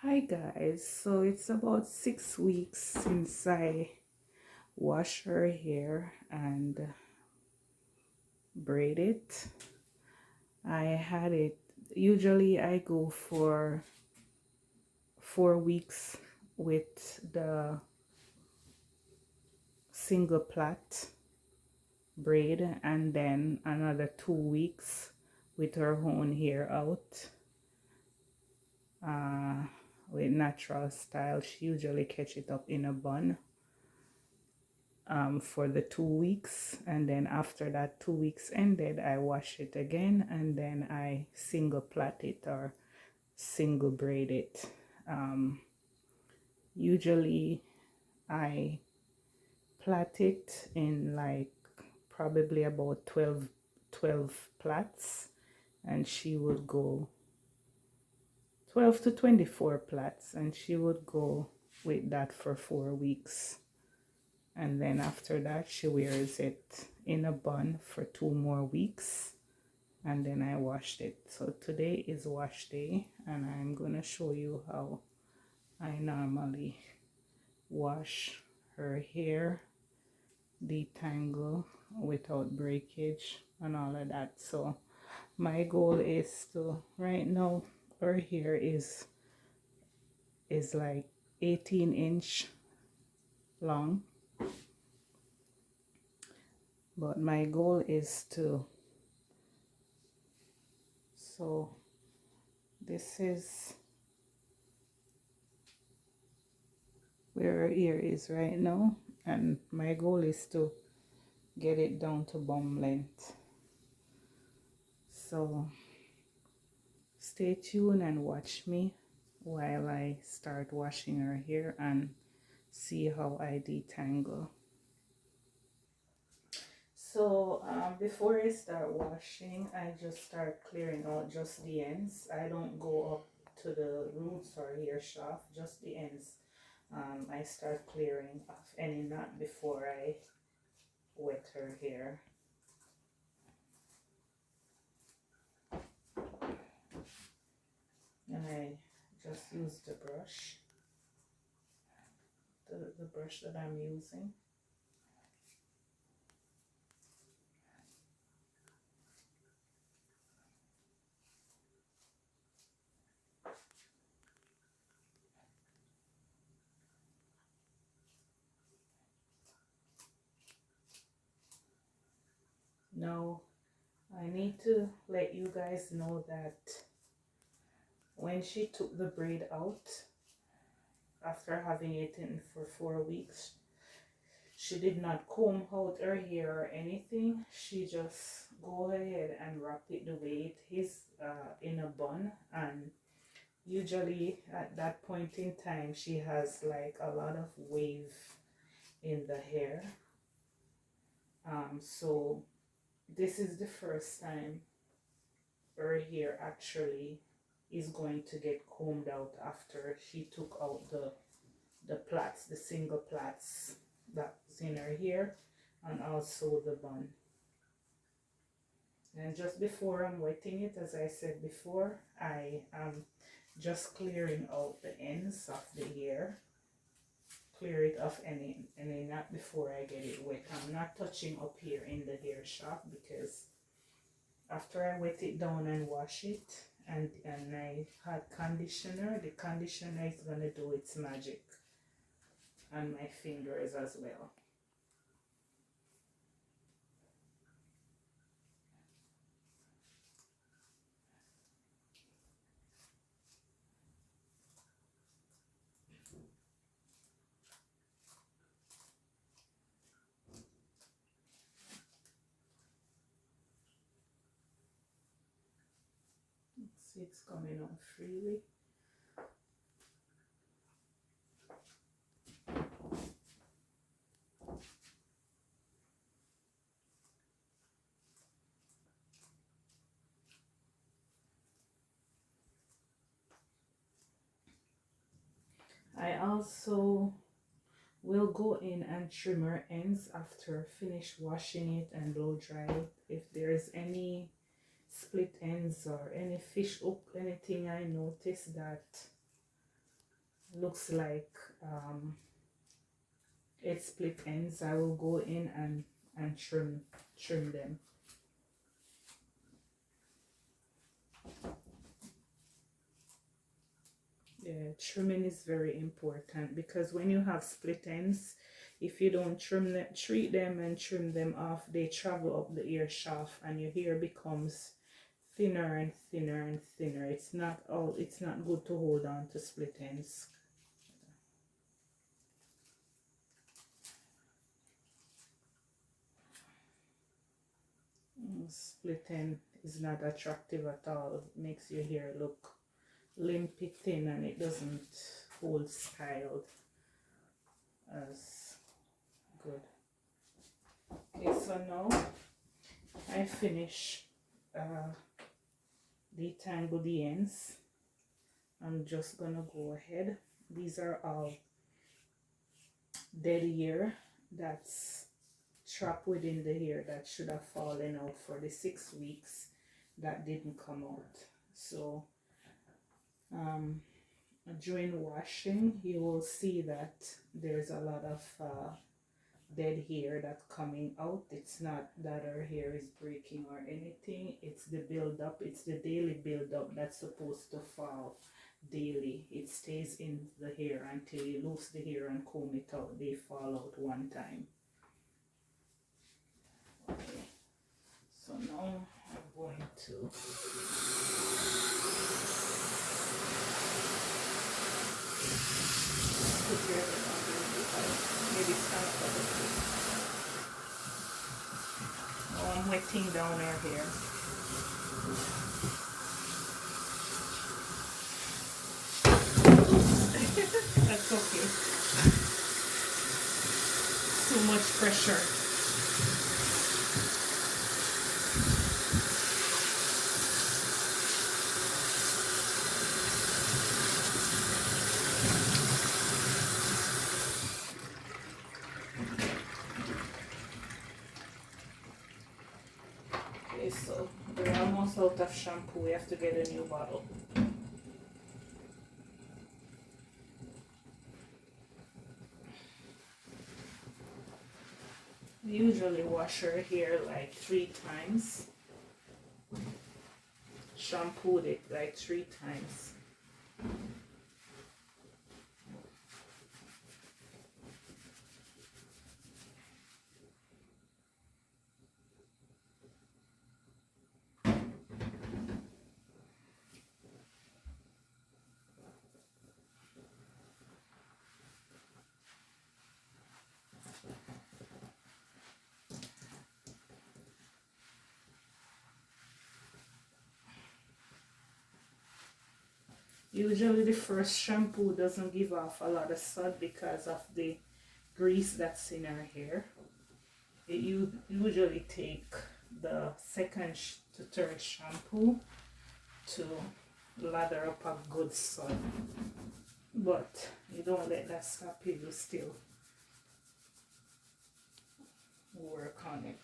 Hi guys, so it's about 6 weeks since I wash her hair and braid it. I had it, usually I go for 4 weeks with the single plait braid and then another 2 weeks with her own hair out. With natural style, she usually catch it up in a bun for the 2 weeks, and then after that 2 weeks ended, I wash it again and then I single plait it or single braid it. Usually I plait it in like probably about 12 plaits, and she would go 12 to 24 plaits, and she would go with that for 4 weeks. And then after that she wears it in a bun for 2 more weeks, and then I washed it. So today is wash day, and I'm gonna show you how I normally wash her hair, detangle without breakage and all of that. So my goal is to, right now her hair is like 18-inch long, but my goal is to, so this is where her ear is right now, and my goal is to get it down to bum length. So stay tuned and watch me while I start washing her hair and see how I detangle. So before I start washing, I just start clearing out just the ends. I don't go up to the roots or hair shaft, just the ends. I start clearing off any knot before I wet her hair. And I just use the brush, the brush that I'm using. Now, I need to let you guys know that when she took the braid out, after having it in for 4 weeks, she did not comb out her hair or anything. She just go ahead and wrap it the way it is, in a bun. And usually at that point in time, she has like a lot of wave in the hair. So this is the first time her hair actually is going to get combed out after she took out the plaits, the single plaits that's in her hair, and also the bun. And just before I'm wetting it, as I said before, I am just clearing out the ends of the hair. Clear it off any knot before I get it wet. I'm not touching up here in the hair shaft, because after I wet it down and wash it, and I had conditioner, the conditioner is gonna do its magic on my fingers as well. See, it's coming on freely. I also will go in and trim her ends after finish washing it and blow dry it. If there's any split ends or any fish hook, anything I notice that looks like it split ends, I will go in and trim them. Yeah, trimming is very important because when you have split ends, if you don't treat them and trim them off, they travel up the ear shaft and your hair becomes thinner and thinner and thinner. It's not good to hold on to split ends. Split end is not attractive at all. It makes your hair look limpy thin and it doesn't hold styled as good. Okay, so now I finish detangle the ends. I'm just gonna go ahead. These are all dead hair that's trapped within the hair that should have fallen out for the 6 weeks that didn't come out. So during washing, you will see that there's a lot of dead hair that's coming out. It's not that our hair is breaking or anything. It's the build-up. It's the daily build-up that's supposed to fall daily. It stays in the hair until you lose the hair and comb it out. They fall out one time. Okay. So now I'm going to prepare the underneath. Maybe stand up a little bit. Now I'm wetting down our hair. That's okay. Too much pressure. Okay, so we're almost out of shampoo. We have to get a new bottle. We usually wash our hair like 3 times. Shampooed it like 3 times. Usually the first shampoo doesn't give off a lot of sud because of the grease that's in our hair. You usually take the second to third shampoo to lather up a good sud. But you don't let that stop you, you still work on it.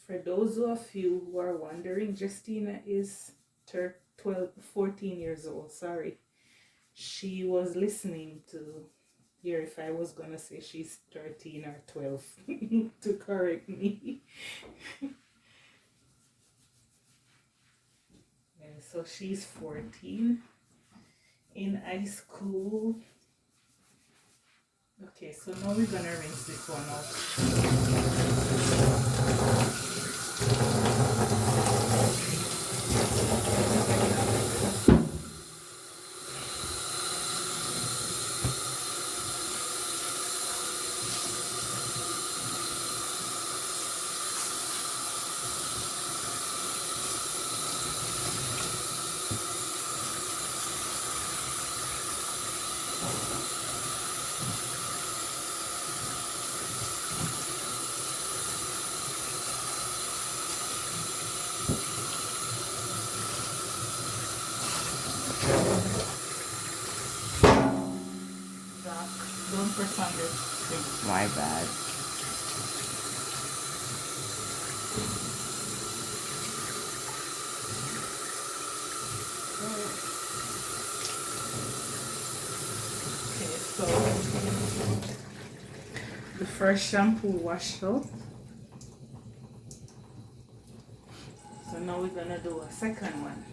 For those of you who are wondering, Justina is 14 years old, sorry. She was listening to hear if I was gonna say she's 13 or 12 to correct me. Yeah, so she's 14 in high school. Okay, so now we're gonna rinse this one back. Don't press on the thing. My bad. Okay, so the first shampoo washed out. So now we're gonna do a second one.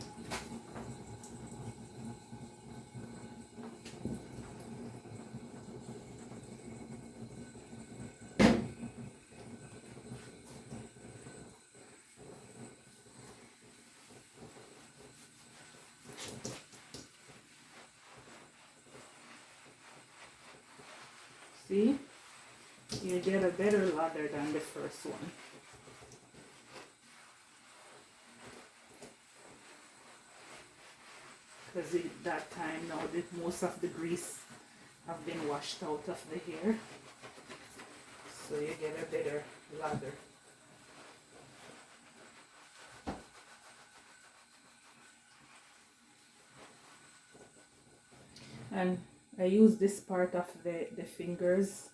See? You get a better lather than the first one. Because that time now most of the grease have been washed out of the hair. So you get a better lather. And I use this part of the fingers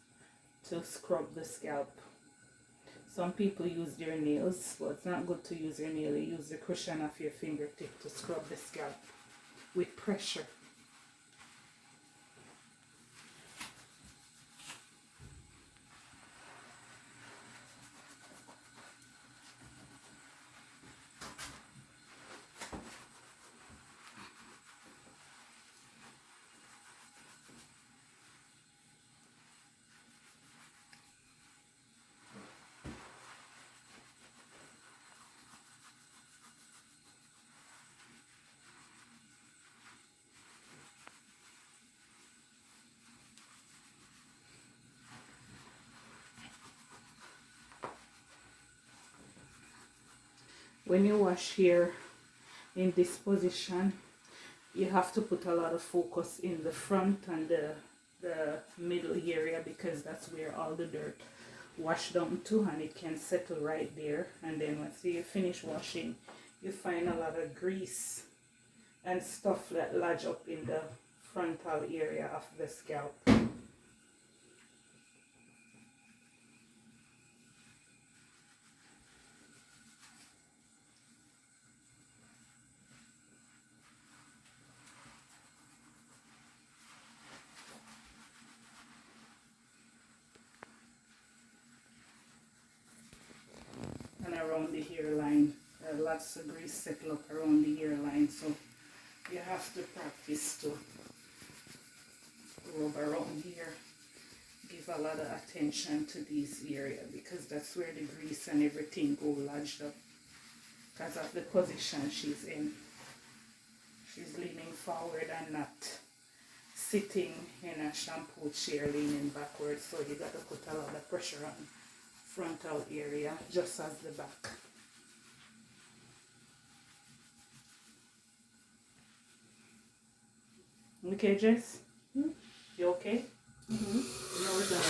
to scrub the scalp. Some people use their nails, but it's not good to use your nail. You use the cushion of your fingertip to scrub the scalp with pressure. When you wash hair in this position, you have to put a lot of focus in the front and the middle area, because that's where all the dirt wash down to, and it can settle right there. And then once you finish washing, you find a lot of grease and stuff that lodge up in the frontal area of the scalp. And around the hairline, lots of grease settle up around the hairline, so you have to practice to rub around here. Give a lot of attention to these areas, because that's where the grease and everything go lodged up because of the position she's in. She's leaning forward and not sitting in a shampoo chair leaning backwards, so you got to put a lot of pressure on frontal area just as the back. Okay, Jess? You okay? Now we're gonna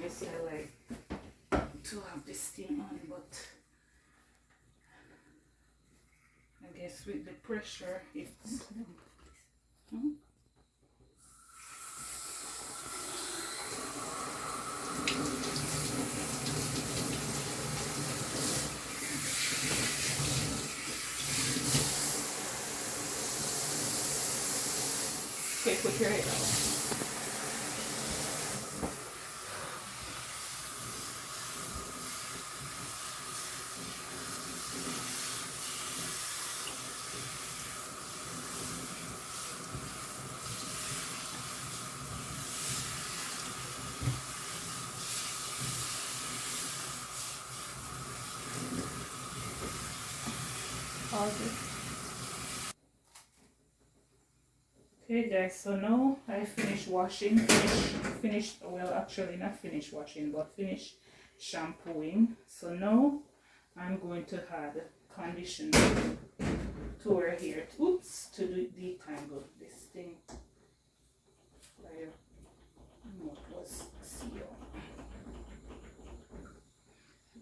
guess I like to have this thing on, but I guess with the pressure it's okay, put your head out. Pause it. Okay guys, so now I finished washing, well actually not finished washing, but finished shampooing. So now I'm going to add conditioner to her hair, to detangle this thing. What was sealed.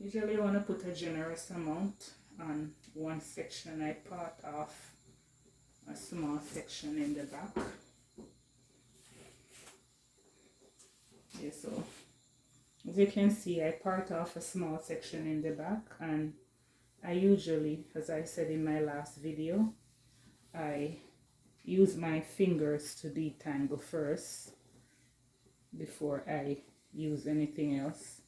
Usually I want to put a generous amount on one section. I part off a small section in the back. Yeah, so as you can see, I part off a small section in the back, and I usually, as I said in my last video, I use my fingers to detangle first before I use anything else.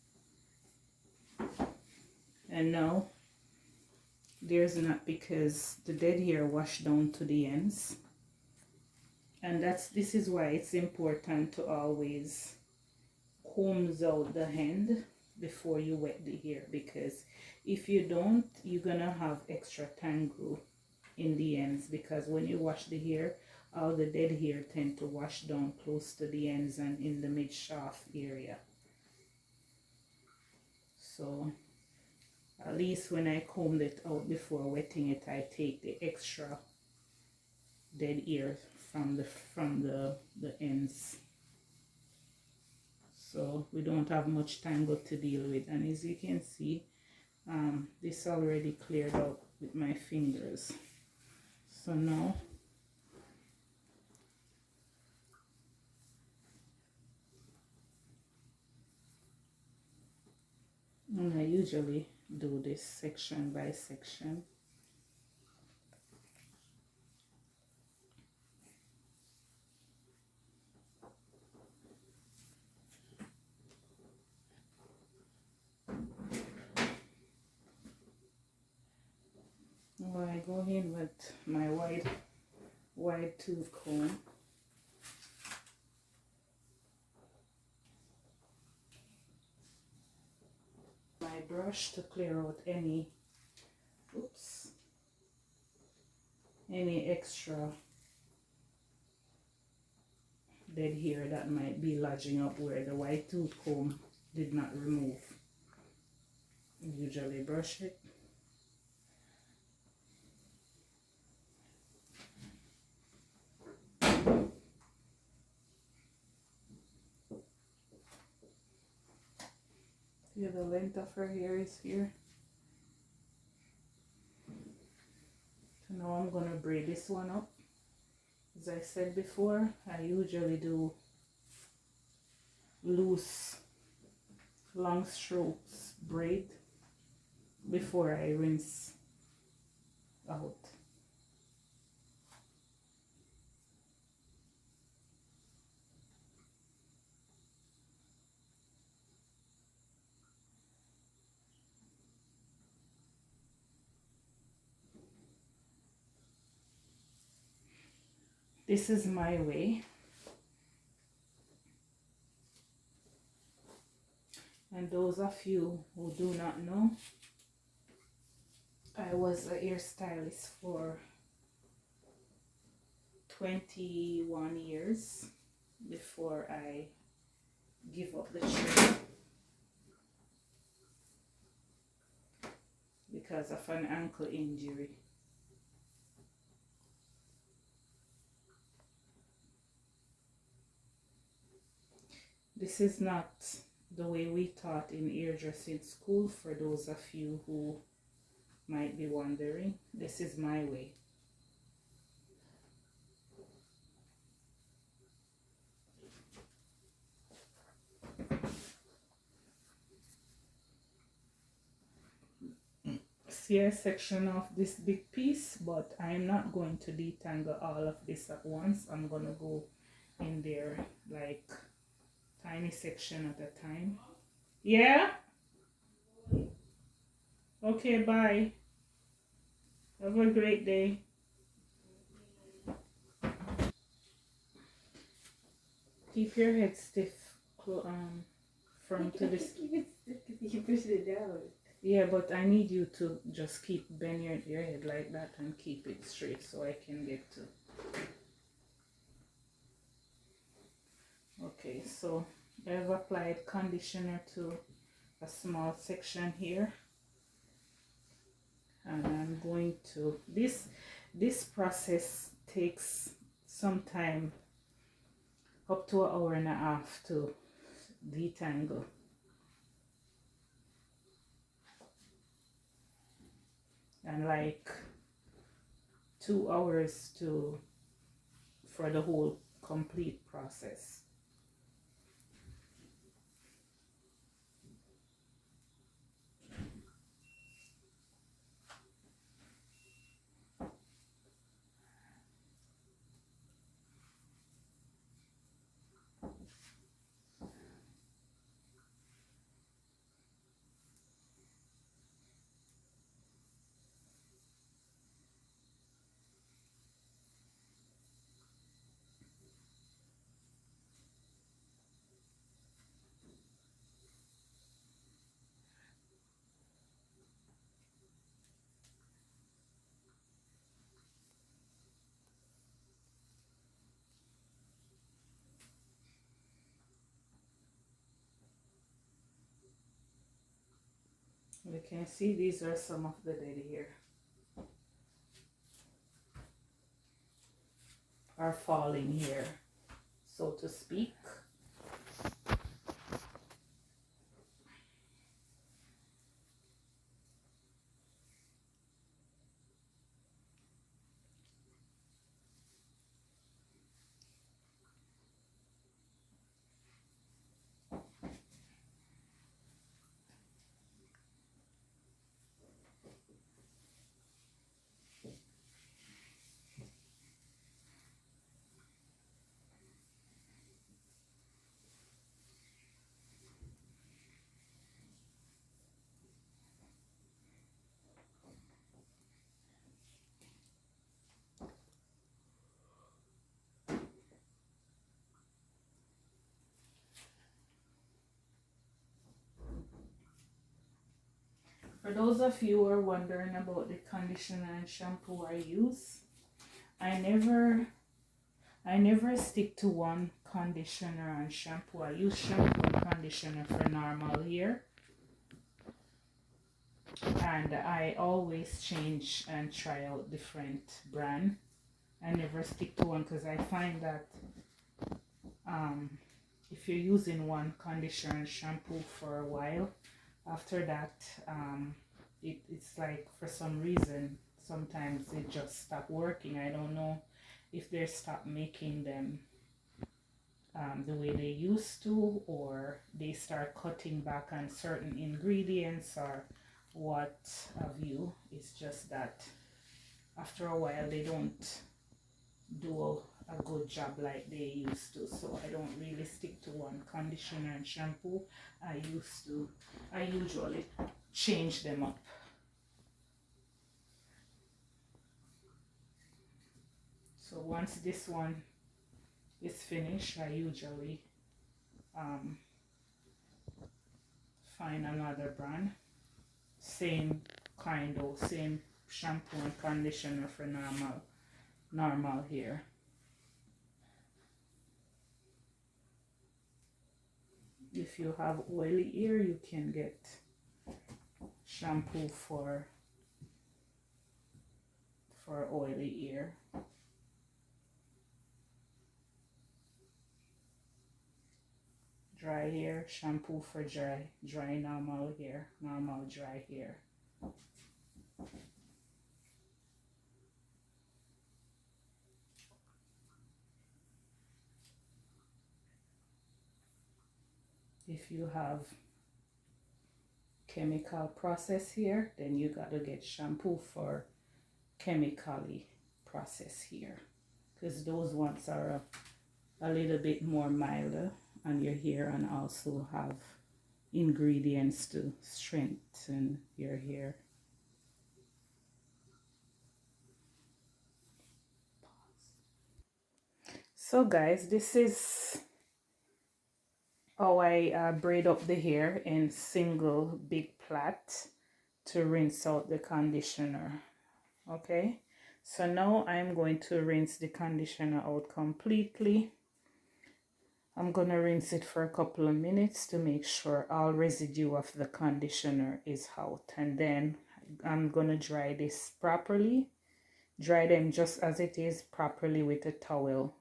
And now there's not, because the dead hair washed down to the ends, and this is why it's important to always comb out the end before you wet the hair, because if you don't, you're gonna have extra tangle in the ends, because when you wash the hair, all the dead hair tend to wash down close to the ends and in the mid shaft area. So at least when I combed it out before wetting it, I take the extra dead hair from the ends, so we don't have much tangle to deal with. And as you can see, this already cleared out with my fingers. So now and I usually do this section by section. Now I go in with my wide tooth comb. My brush to clear out any extra dead hair that might be lodging up where the white tooth comb did not remove. Usually brush it. Yeah, the length of her hair is here. So now I'm gonna braid this one up. As I said before, I usually do loose, long strokes braid before I rinse out. This is my way. And those of you who do not know, I was a hairstylist for 21 years before I give up the trade because of an ankle injury. This is not the way we taught in hairdressing school, for those of you who might be wondering. This is my way. See a section of this big piece, but I'm not going to detangle all of this at once. I'm going to go in there like tiny section at a time. Yeah? Okay, bye. Have a great day. Keep your head stiff from to this. You push it down. Yeah, but I need you to just keep bend your head like that and keep it straight so I can get to. Okay, so I've applied conditioner to a small section here, and I'm going to this process takes some time, up to an hour and a half to detangle. and like 2 hours for the whole complete process. You can see these are some of the dead hair are falling here, so to speak. For those of you who are wondering about the conditioner and shampoo I use, I never stick to one conditioner and shampoo. I use shampoo and conditioner for normal hair, and I always change and try out different brand. I never stick to one because I find that if you're using one conditioner and shampoo for a while, after that it's like for some reason sometimes it just stop working. I don't know if they stop making them the way they used to, or they start cutting back on certain ingredients, or what have you. It's just that after a while they don't do a good job like they used to, so I don't really stick to one conditioner and shampoo. I usually change them up. So once this one is finished, I usually find another brand, same kind of same shampoo and conditioner for normal hair. If you have oily hair, you can get shampoo for oily hair. Dry hair, shampoo for dry normal hair, normal dry hair. If you have chemical process here, then you got to get shampoo for chemically processed here, because those ones are a little bit more milder on your hair and also have ingredients to strengthen your hair. So guys, this is how I braid up the hair in single big plait to rinse out the conditioner. Okay, so now I'm going to rinse the conditioner out completely. I'm going to rinse it for a couple of minutes to make sure all residue of the conditioner is out, and then I'm going to dry this properly. Dry them just as it is properly with a towel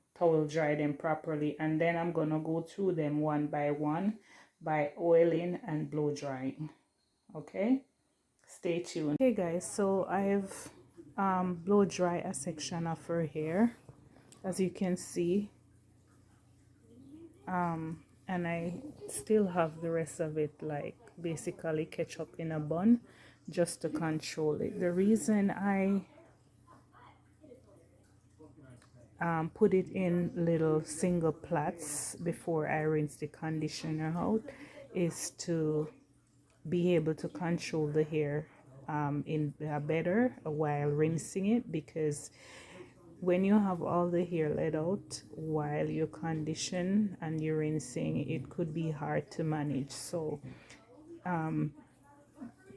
dry them properly, and then I'm going to go through them one by one by oiling and blow drying. Okay, Stay tuned. Okay guys, so I've blow dry a section of her hair, as you can see, and I still have the rest of it like basically ketchup in a bun just to control it. The reason I put it in little single plats before I rinse the conditioner out is to be able to control the hair in better while rinsing it, because when you have all the hair let out while you condition and you're rinsing, it could be hard to manage. So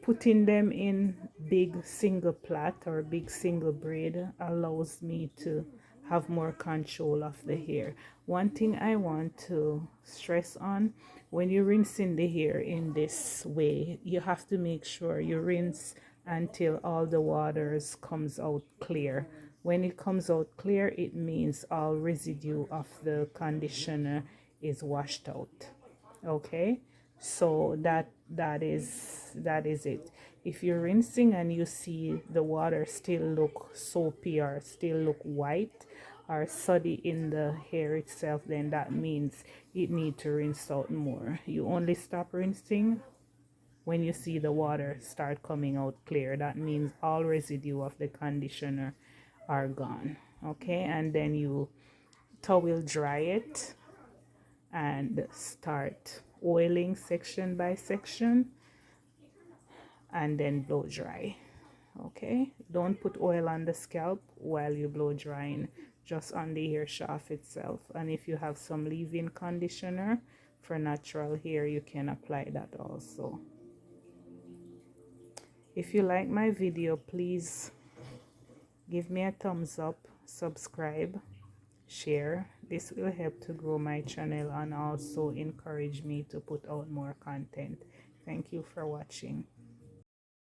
putting them in big single plait or big single braid allows me to have more control of the hair. One thing I want to stress on: when you're rinsing the hair in this way, you have to make sure you rinse until all the waters comes out clear. When it comes out clear, it means all residue of the conditioner is washed out. Okay, so that is it. If you're rinsing and you see the water still look soapy or still look white or suddy in the hair itself, then that means it need to rinse out more. You only stop rinsing when you see the water start coming out clear. That means all residue of the conditioner are gone. Okay, and then you towel dry it and start oiling section by section and then blow dry. Okay, don't put oil on the scalp while you blow drying, just on the hair shaft itself. And if you have some leave-in conditioner for natural hair, you can apply that also. If you like my video, please give me a thumbs up, subscribe, share. This will help to grow my channel and also encourage me to put out more content. Thank you for watching.